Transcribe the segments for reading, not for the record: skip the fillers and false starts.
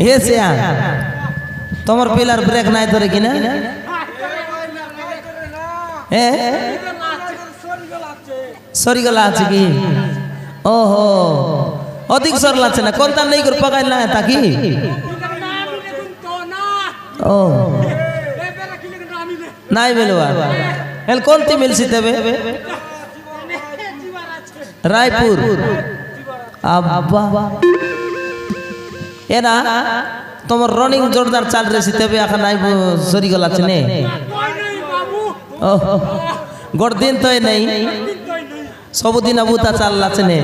हे सिया তোমার pillar break নাই ধরে কিনা এ সরি গলা আছে কি ওহো অধিক সর লাগছে না কোনটা নেই করে পকাই না তাকি ও নাই বেলवा এল কোনটি মিলছি তবে রায়পুর আব্বা এনা তোমার রনিং জোরদার চাল রেছি তবে এখন নাই সরি গলা আছে নে ও গড় দিন তো নেই সবদিন আবুতা চাল আছে নে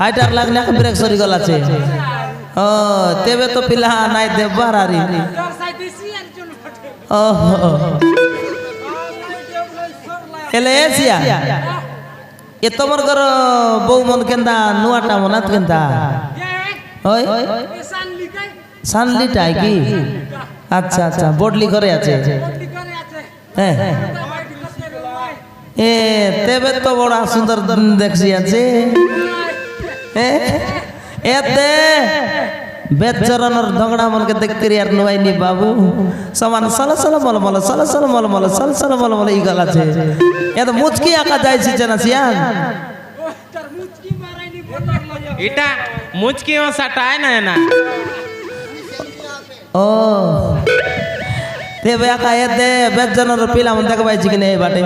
হাইটার লাগনে ব্রেক সরি গলা আছে ও তেবে তো পিলা নাই দেবার আরি ও এলে এসিয়া এ তোমার ঘর বউ মন কেন্দা নুয়াটা মনাত কেন্দা ওই সানলিটাই কি আচ্ছা আচ্ছা বডলি করে আছে হ্যাঁ এ তেবে তো বড় সুন্দর দেখছি আছে এতে বেচরনের ঢগড়া মনকে দেখতে আর নয়নি বাবু সমান সালা সালা মল মল সালা সালা মল মল সালা সালা মল মল ই গল আছে এত মুচকি আঁকা যাইছি না সিয়ান এটা মুচকি সাটায় না না ও তেবে আঁকা এতে বেচরনের পিলা মন দেখ পাইছি কিনা এই বাটে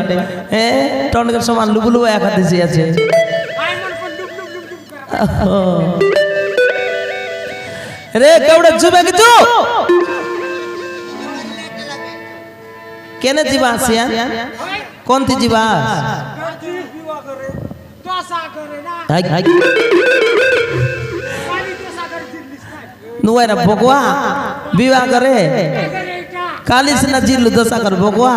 এ টনকের সমান লুবুলু আঁকা দিছি আছে রে কেউড়ে যুবে কিছু কেনে ଯିବା ଆସିଆ কোনটি ଯିବା নুয়ারা বগওয়া বিবাহ করে কালি সিনা জিল্লু দশা কর বগওয়া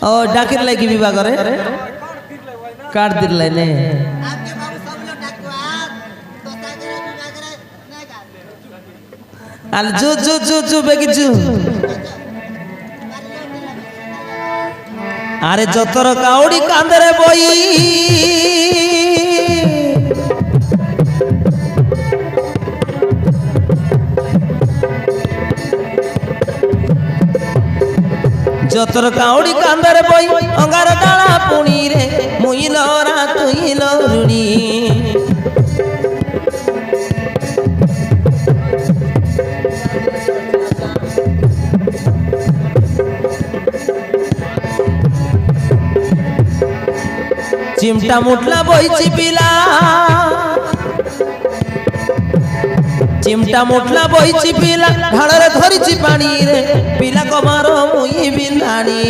ও ডাকির লাগি বিবাহ করে কাট দিলাই নে আল জু জু জু জু বেগি জু আরে যতর কাউড়ি কান্দরে বই যতর কাউড়ি কান্দরে বই অঙ্গার ডালা পুনি রে মুইল রা তুইল রুড়ি চিমটা মুটলা বইছি পিলা চিমটা মুটলা বইছি পিলা ঢাড়রে ধরিছি পানি রে পিলা কমার মুই বিন্ধানি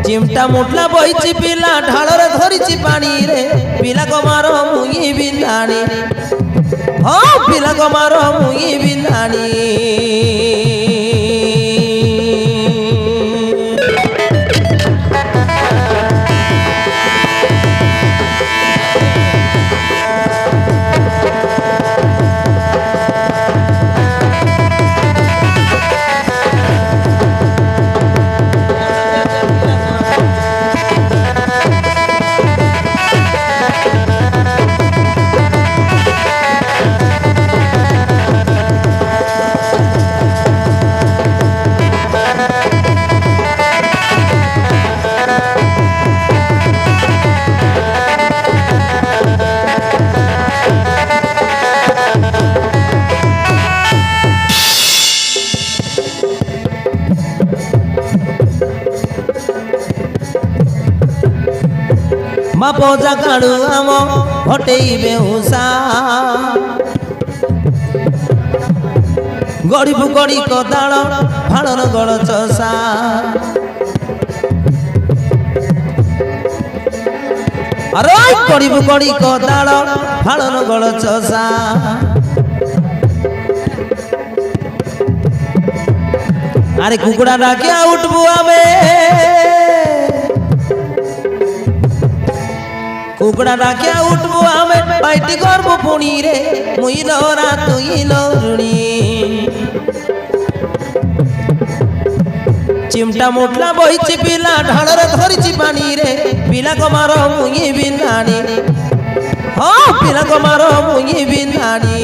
চিমটা মুটলা বইছি পিলা ঢাড়রে ধরিছি পানি রে পিলা কমার মুই বিন্ধানি ও পিলা কমার মুই বিন্ধানি বাপ জাগাড়ু আম হটেই বেহুসা গড়িবু গড়ি কদাଳ ফাড়ন গড় চষা আরে গড়িবু গড়ি কদাଳ ফাড়ন গড় চষা আরে কুকুড়া ডাকিয়া উঠবু আমি কুকুড়া ডাকিয়া উঠবু আমি পাইটি করব পুনি রে মুই লরা তুই লরুণী চিমটা মুটলা বইছি পিলা ঢাড়রে ধরিছি পানি রে পিলা কমার মুই বিন্ধানি হ্যাঁ পিলা কমার মুই বিন্ধানি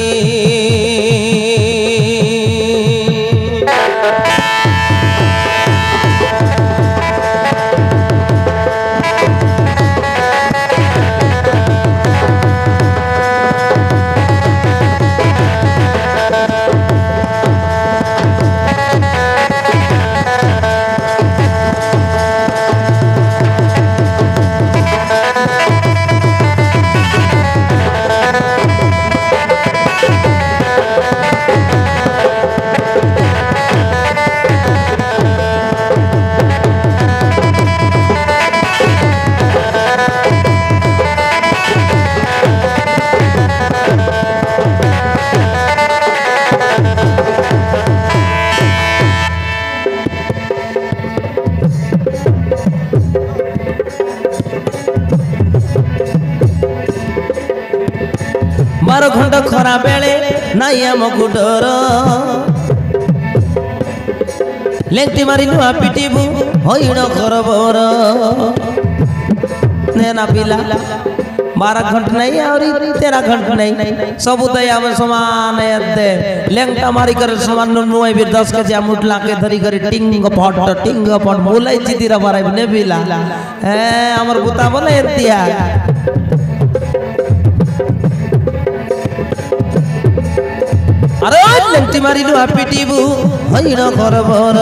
बार घंट खरा बेले नाई आमको डर लेंटी मारी नुआ पिटिबू हईण खरबर नेना पिला 12 घंट नहीं और 13 घंट नहीं सब आम समान लेंटा मारी कर समान नुआई भी 10 के जा मुटला के धरी कर टिंग पट बोलाई चितीरा बाराई ने पिला ए हमर बुता बोले एतिया अरे लेंटी मारी नुआ पिटिबू हईण खरबर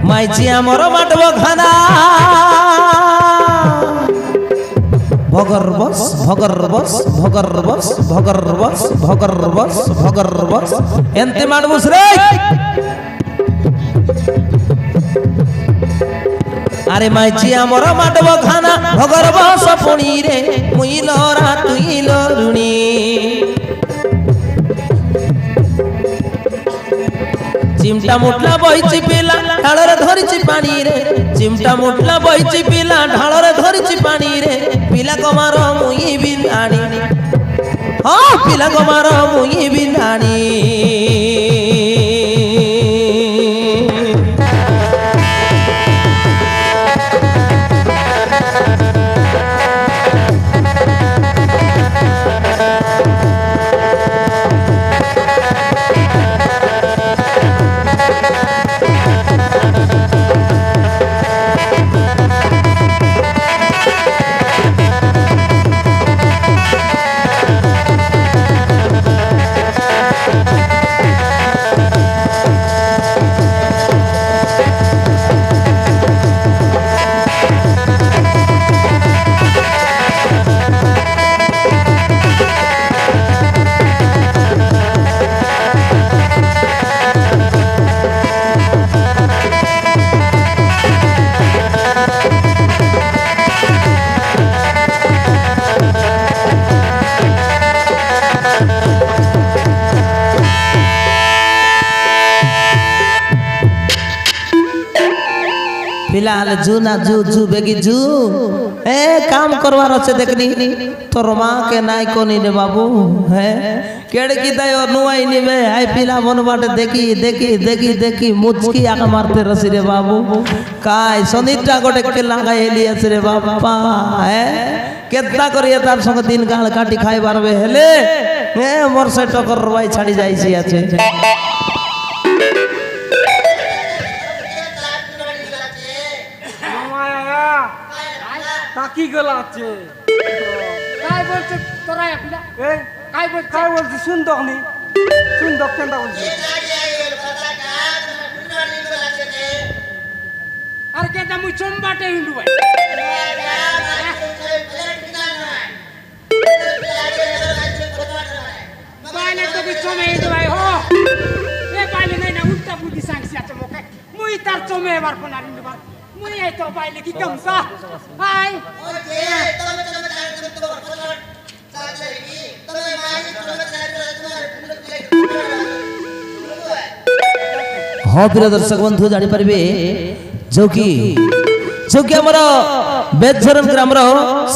माइची आमर माटबो खाना भगर बस भगर बस भगर बस भगर बस भगर बस भगर बस एंते माटबुस रे अरे माइची आमर माटबो खाना भगर बस पुणी रे मुई लरा तुई लरुणी चिमटा मुटला बहिची पिला ढाଳରେ ଧରିଛି ପାଣି ରେ ଚିମଟା ମୁଟଲା ବହିଛି ପିଲା ଢାଳରେ ଧରିଛି ପାଣି ରେ ପିଲା କମାର ମୁଇ ବିନ୍ଧାଣି ହଁ ପିଲା କମାର ମୁଇ ବିନ୍ଧାଣି फिलहाल जू ना जू जू बेगी जू ए काम करवार अच्छे देखनी तोर माँ के नाई कोनी रे बाबू है केड़ की दाई और नुआई नी बे आई पिला मन बाटे देखी देखी देखी देखी मुचकी आका मारते रसी रे बाबू काय सनिटा गोटे के लागा हेली आसे रे बापा है केतना करिए तार संग दिन गाल काटी खाई बारबे हेले ए मोर से टकर रवाई छाड़ी जाई सी आछे ताकी गलाचे काय बोलते তোরা পিলা ए काय बोलते सुन दखनी सुन दख केनता बोलते চোমবাটে হিন্দু ভাই বাইলে তো কি চমে হিন্দু ভাই হো এ বাইলে নাই না উল্টা বুদ্ধি সাংসি আছে মোকে মুই তার চমে এবার কোন আর হিন্দু ভাই মুই এই তো বাইলে কি কমসা হাই हाँ प्रिय दर्शक बंधु जानी पारे जो कि आमर बेदझरन ग्रामर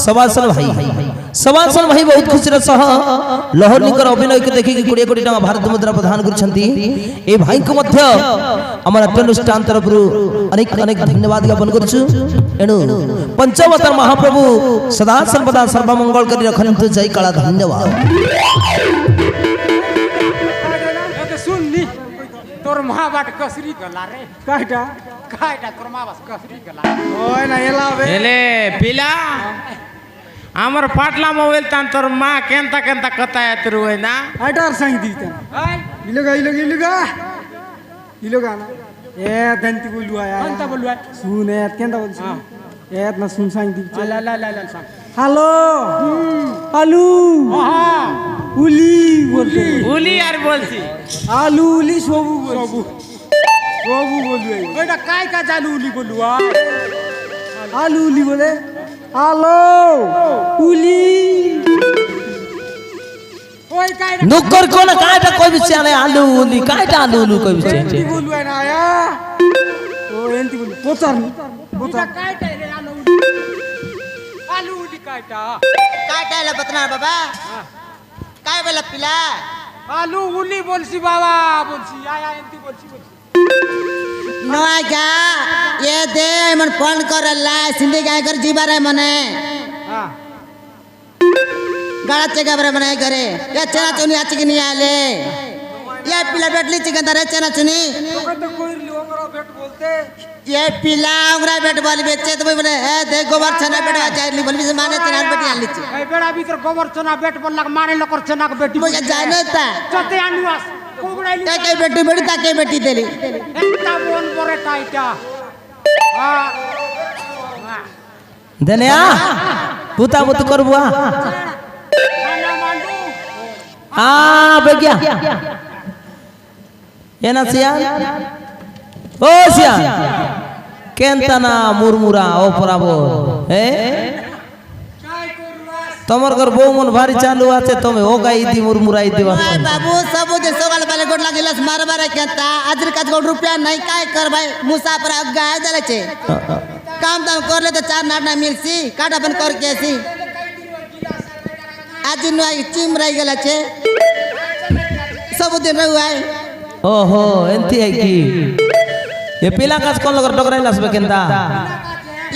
सवासन भाई बहुत खुशी सह लहरनीकर अभिनय को देखिक 20 कोटी टका भारत मुद्रा प्रदान करछंती ए भाई को मध्य हमर अनुष्ठान तरफ अनेक अनेक धन्यवाद ज्ञापन करछु एनु पंचवतार महाप्रभु सदा सर्वदा सर्वमंगल करी रखन्तु जय काला धन्यवाद सुननी तोर महाबाट कसरी गला रे काटा तोर महाबाट कसरी गला ओय ना एलावे एले पिला আমার পাটলা মোবাইল তান তোর মা কেনতা কেনতা কথায় তুই হই না আইটার সাইন দিতেন হাই ইলোগা না এ দন্তি বলু আয়া अंत बोलवा শুন এত কেনতা বলছ এত না শুন সাইন দি ला ला ला ला सा হ্যালো আলু हां উলি বলতে উলি আর বলছি আলু উলি সবু সবু বলু ওইটা কাই কা জালু উলি বলুয়া আলু উলি বলে হ্যালো উলি ওই কাই नुक्कर कोन काटा कोई भी आने आलू उली काटा आलू उलू कोई भी এন্তি বলু না আয়া ও এন্তি বলু পোচারনি এটা কাইটা রে আলু উলি কাইটা काय टायला बतना बाबा काय बोला पिला आलू उली बोलसी बाबा बोलसी आया एंती बोलसी नवा क्या ये दे मन फोन करला सिंधी काय कर जीवा रे मने हां गाळा चेगा बरे मने घरे या चना चुनी आची की नहीं आले ये पिला बेटली चिकन दरे चना चुनी তোকে তো কইলি ওংরা বেট বলতে ये पिला उंगरा बेट बोली बेचे तो बोले ए दे गोबर छना बेट चाइली बोली से माने चना बेटी आली ची ए बेड़ा भीतर गोबर चना बेट बोलला मारे लकर चना के बेटी मुझे जाने ता चते आनुआस कोगड़ाइली काय बेटी बेटी ता के बेटी देली एकटा बोन परे काइटा हां देनिया पुता मुत करबुआ खाना मांडू आ बेगिया एना सिया ओ सिया केंतना मुरमुरा ओ पराबो ए काय करूआस तमर घर बो मन भारी चालू आछे तमे ओ गाई दी मुरमुराई दिवा ओए बाबू सब जे सवाल पहले गोट लागिलस मार मार केता आजर काज गोट रुपया नहीं काय कर भाई मुसाफर गाय दले छे काम दाम कर ले तो 4 नाट ना मिलसी काटा बन कर केसी आज नु आई चिम रही गेला छे सब दिन रहु आए ओहो एंती है की ये पिला काज कोन लगर डगराइलास बेकेंदा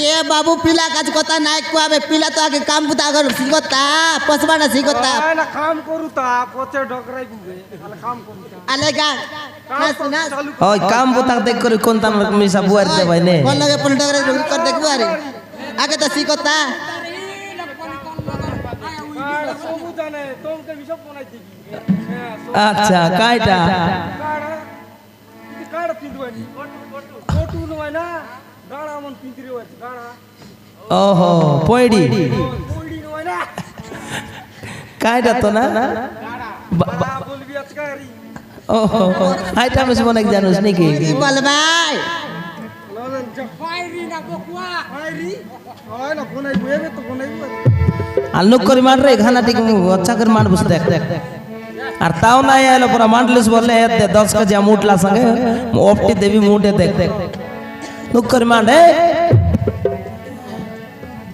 ये बाबू पिला काज कोता नाय कुआबे पिला तो आगे काम बुता अगर सिगोता पसबाना सिगोता না কাম করু তা পচে ঢকরাই বুবে তাহলে কাম করু তা आलेगा नास नास ओय काम बुता देख कर कोन ता मिसा बुआर दे भाई ने कोन लगे पन डगरे कर देखबो अरे आगे तो सिगोता সবু জানে তোমাকে বিসব বনাই দিবি अच्छा काइटा কাড়া পিদবানি ফটো নয় না গাড়া মন পিদরি হয় গাড়া ओहो पोइडी ওইডি নয় না काइटा तो ना গাড়া বলবি আজকারি ओहो आइटा में से बने जानोस नहीं की की बोल भाई ললেন যা फायरी ना बकुआ ফাইরি হয় না কোনাই বুয়েবে তো কোনাই বুয়ে आलू करी मार रे खाना ठीक अच्छा कर मान बस देख আর তাও নাই আইলো পুরা মান্ডলিস বলে 10 কেজি মুটলা সঙ্গে ওপটি দেবি মুটে দেখ নুকর মান রে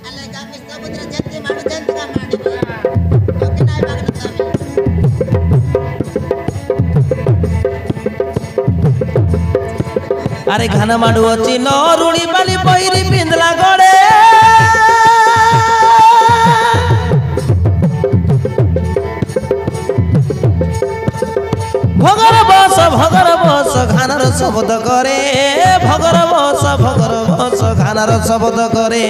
आलेगा में समुद्र जत्ते मानु जंत का माडी ओके नाय बागन तमी আরে খানা মাডু অচি নরুণী বালি পইরি পিন্দলা গড়ে ভগর বস খানার শব্দ করে ভগর বস খানার শব্দ করে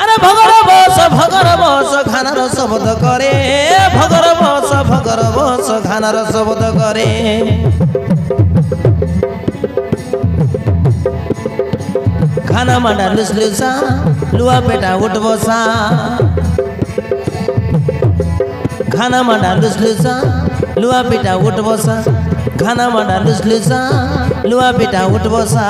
আরে ভগর বস খানার শব্দ করে ভগর বস খানার খানা রসবোধ করে খানা মাডা লুসলুসা লুয়া পেটা উঠ বসা খানা মাডা লুসলুসা লুয়া পেটা উঠ বসা খানা মাডা লুসলুসা লুয়া পেটা উঠ বসা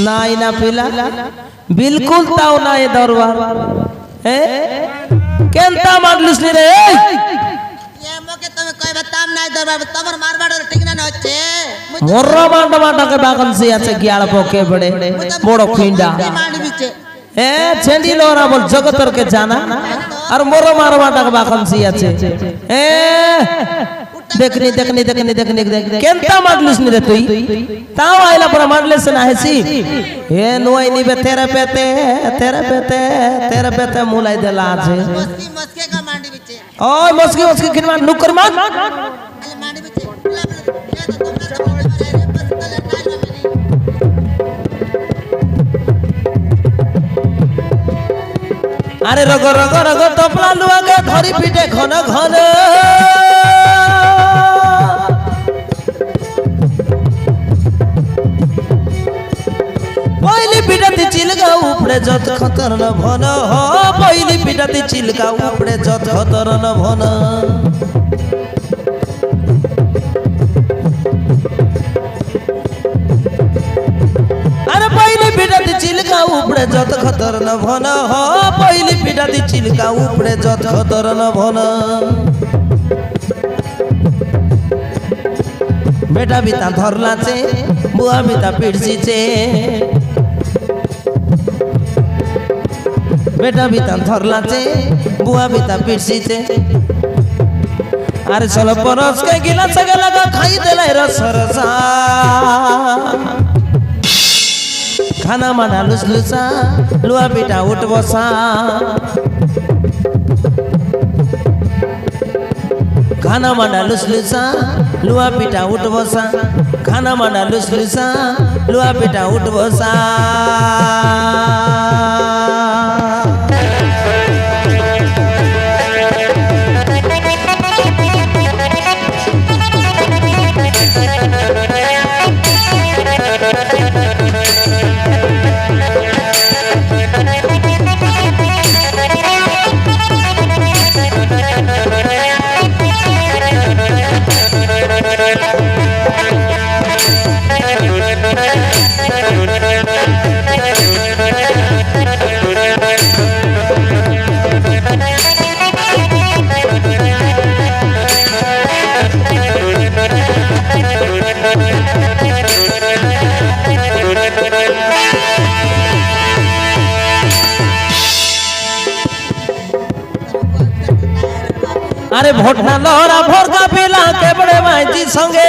নাই না পিলা বিলকুল তাও নাই দরবার কেনতা মারলিস নি রে এ মোকে তুমি কইবা তাম নাই দরবার তোমার মারবার ঠিক না হচ্ছে মোররা মান্ডা মান্ডাকে বাগান সে আছে গিয়াল পকে বড়ে বড় পিন্ডা মারনি বিচে এ ছেন্ডি লোরা বল জগতর কে জানা আর মোররা মারবা মান্ডাকে বাগান সে আছে এ देखनी देखनी देखनी देखनी केंता मारलिस नि रे तुई ताव आइला पर मारलिस ना हेसी ए नोई नि बे तेरे पेते मुलाई देला আছে मस्की मस्के का मांडी बिचे ओय मस्की मस्की किन मार नुकर मार अरे मांडी बिचे ये तो तुमने सब मारे बस तले टाइम में अरे रगो रगो रगो टपला लुआ के धरी पीटे घन घन पहली पिटाती चिलका उपड़े जत खतर न भन हो पहली पिटाती चिलका उपड़े जत खतर न भन अरे पहली पिटाती चिलका उपड़े जत खतर न भन हो पहली पिटाती चिलका उपड़े जत खतर न भन बेटा बिता धरला चे बुआ बिता पिड़सी चे बेटा बिता धरला चे बुआ बिता पिड़सी चे अरे चलो परस के गिलास के लगा खाई देला रस रसा खाना माना लुसलुसा लुआ बेटा उठ बसा खाना माना लुसलुसा लुआ बेटा उठ बसा खाना माना लुसलुसा लुआ बेटा उठ बसा अरे भोटना लोरा भोर का पिला के बड़े माइजी संगे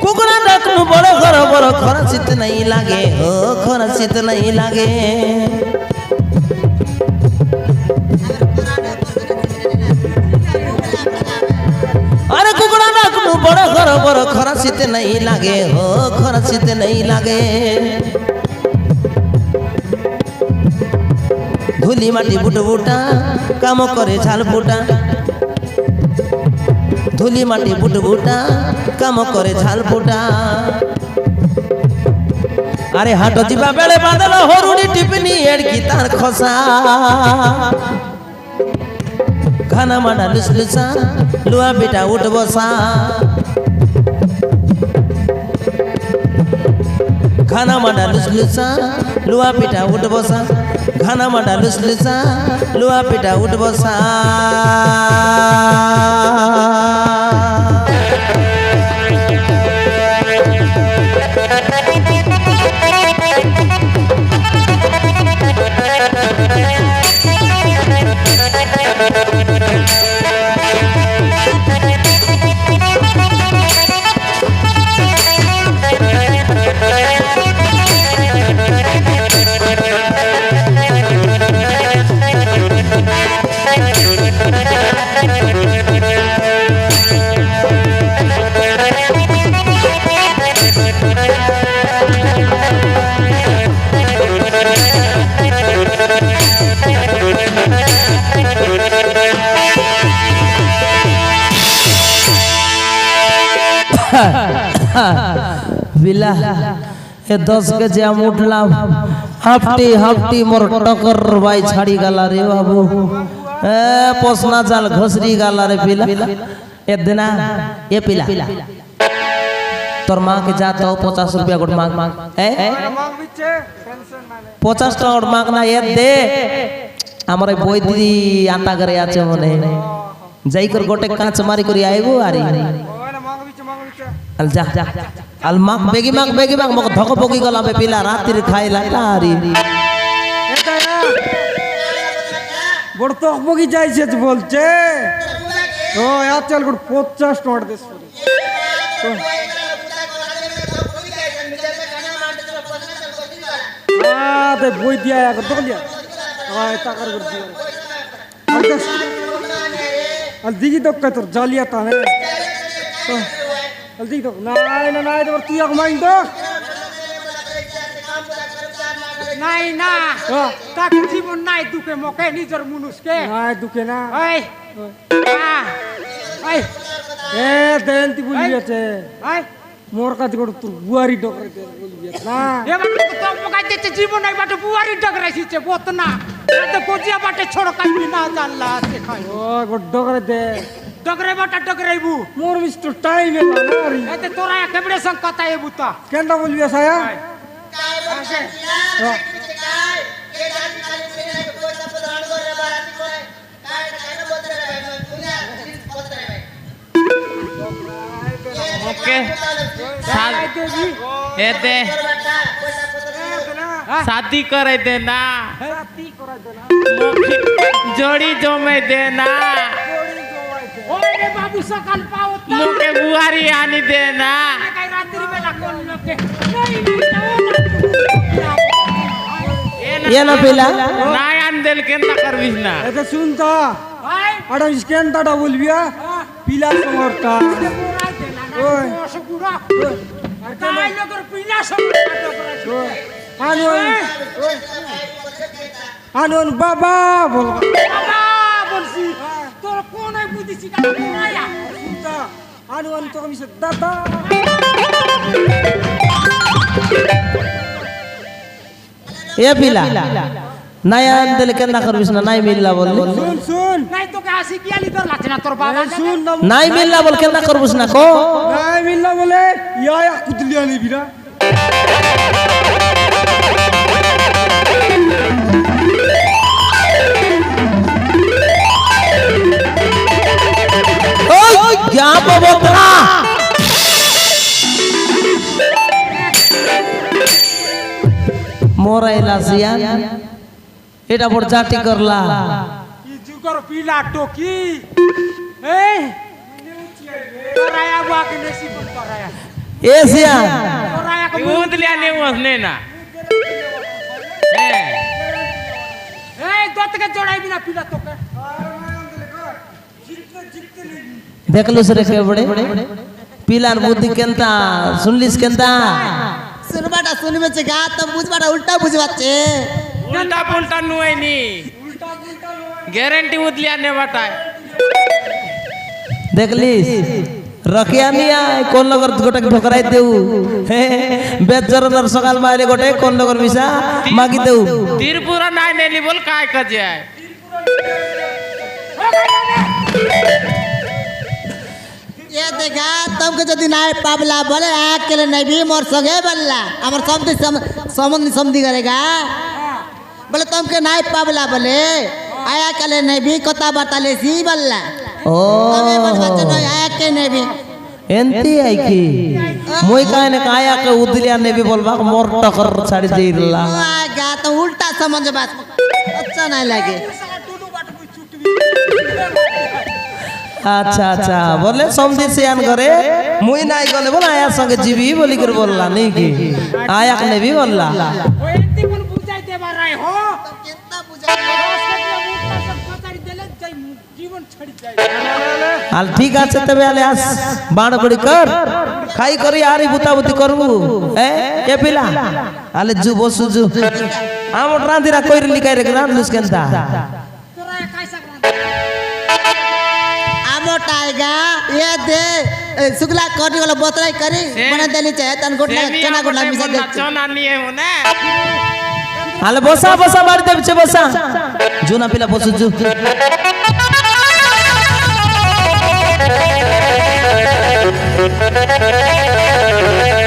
कुकड़ा डाकनु बड़ो घर खरसित नहीं लागे हो खरसित नहीं लागे अरे कुकड़ा डाकनु बड़ो घर खरसित नहीं लागे हो खरसित नहीं लागे धूली माटी बुटबुटा काम करे झाल फुटा धूली माटी बुटबुटा काम करे झाल फुटा अरे हाटो जीवा बेले बादल हरुणी टिपनी एड़की तार खसा ঘানা মাডা লুসলুসা লুয়া পিঠা উঠ বসা ঘানা মাডা লুসলুসা লুয়া পিঠা উঠ বসা ঘানা মাডা লুসলুসা লুয়া পিঠা উঠ বসা बिला ए 10 के जे हम उठला हाफ्टी हाफ्टी मोर टकर बाई छाड़ी गाला रे बाबू ए पोसना जाल घसरी गाला रे बिला ए दिना ए पिला तोर मां के जा तो 50 रुपया गोट मांग ए मांग बिचे टेंशन माने 50 টাকা মাগ না এ দে আমার বই দিদি আতা করে আছে মনে যাই কর গোটে কাঁচ মারি করি আইবো আরি ওনা মাंग बिचे अल जा अल माग बेगी माग मग धक पकी गला बे पिला रातिर खाइला तारी এটা না বড় তো বগি যাইছে বলছে ও यार चल गुड 50 नोट देस आ दे बोई दिया या कर तो लिया आ टाकर कर दिया अल दिगी तो का तो जालिया ता है अल दिगी तो ना तो तू या माइंड तो নাই না তাক জীবন নাই দুকে মকে নিজের মুনুষকে না দুকে না ওই ওই এ দেনতি বলিয়েছে ওই মোর কাছে কোন তোর বুয়ারি ডকরে দে বলিয়েছে না এবার তো মকাই দিতে জীবন নাই বাটে বুয়ারি ডগরাইছে বত না তো কোজিয়া বাটে ছড় কাটবি না জানলা আছে খাই ও গোট ডকরে দে ডগরে বাটা ডগরাইবু মোর মিস্টার টাইম এ না এতে তোরা কেবড়ে সং কথা এবু তা কেনটা বলবি সায়া ओके ए दे शादी करे देना जोड़ी जमे देना ওরে বাবু সকাল পাও তা मुके बुआरी आनी देना কাই রাত্রি বেলা কোন লোকে ये ना पिला ना आन देल केंता करबिस ना এটা শুন তা ভাই আড়া স্ক্যানটা বলবিয়া পিলা সমরটা পুরাই দেনা না ওই। অসুগুড়া আর কাই লোকের পিলা সব আনুন বাবা বল বাবা বলছি তোর কোন বুদ্ধি শিখা পুরাইয়া শুনতা আনুন তো আমি দাদা ये पिला नया दिल केंदा करबिस ना नाई मिलला बोल শুন শুন নাই তোকে আসি গিয়ালি তোর লাগছে না তোর বাবা শুন না नाई मिलला बोल केंदा करबिस ना को নাই মিললা বলে ইয়া কুদলিয়া নিবি না ओय क्या बबतरा मोरा इलासिया এটা বড় জাতি করলা কি যুগর পিলা টকি এই তোরায়া বাকি নসিব তোরায়া এসিয়া তোরায়া কো उदलिया ने वसने ना এই দতকে জড়াইবি না পিলা তোকে দেখলুস রে কে বড়ে পিলার বুদ্ধি কেনতা শুনলিস কেনতা শুনবাটা শুনবেছে গা তো বুঝবাটা উল্টা বুঝবাচ্ছে उल्टा पुल्टा नुए नी गारंटी उदलिया ने बताए দেখলিস রকিয়া নিয়া কোন লগর গোটে ঢোকরাই দেউ হে বেজরনর সকাল মাইলে গোটে কোন লগর মিশা মাগি দেউ त्रिपुरा नाय नेली बोल काय कजे ये देखा तुमको যদি নাই পাবলা বলে अकेले नहीं भी मोर सगे बल्ला हमर समझ समझी करेगा बोले तुमके नहीं पाबला बोले आया अकेले नहीं भी कथा बताले सी बल्ला ও तमे बोलबा तो आया के नहीं भी এনতি আইকি মই কানে কায়া কে উদলিয়া নেবি বলবা মোর টকর ছাড়ি দেইলা आएगा तो उल्टा समझ बात अच्छा नहीं लगे আচ্ছা আচ্ছা বলে সমধি সিয়ান করে মুই নাই গলে বল আয়া সঙ্গে জিবি বলি করে বললা নাকি আয়াক নেবি বললা ওই এতে কোন বুঝাইতে পারাই হো कितना बुझा জীবন ছাড়ি যায় আল ঠিক আছে তবে আলে আস বাণ বড়ি কর খাই করি আরি বুতাবুতি করবু এ পিলা আলে জু বসু জু আমর রাঁধিরা কইরলি কাই রে রাঁধলুস কেনতা তোরা কাইসা করা मोटा आएगा ये दे शुक्ला कोटी वाला बोतलाई करी बना देनी चाहिए तन गोटला चना गोटला मिसा दे চনা নিয়ে মনে আলে বসা বসা বাড়ি দেবছে বসা জু না পিলা বসু জু Thank you.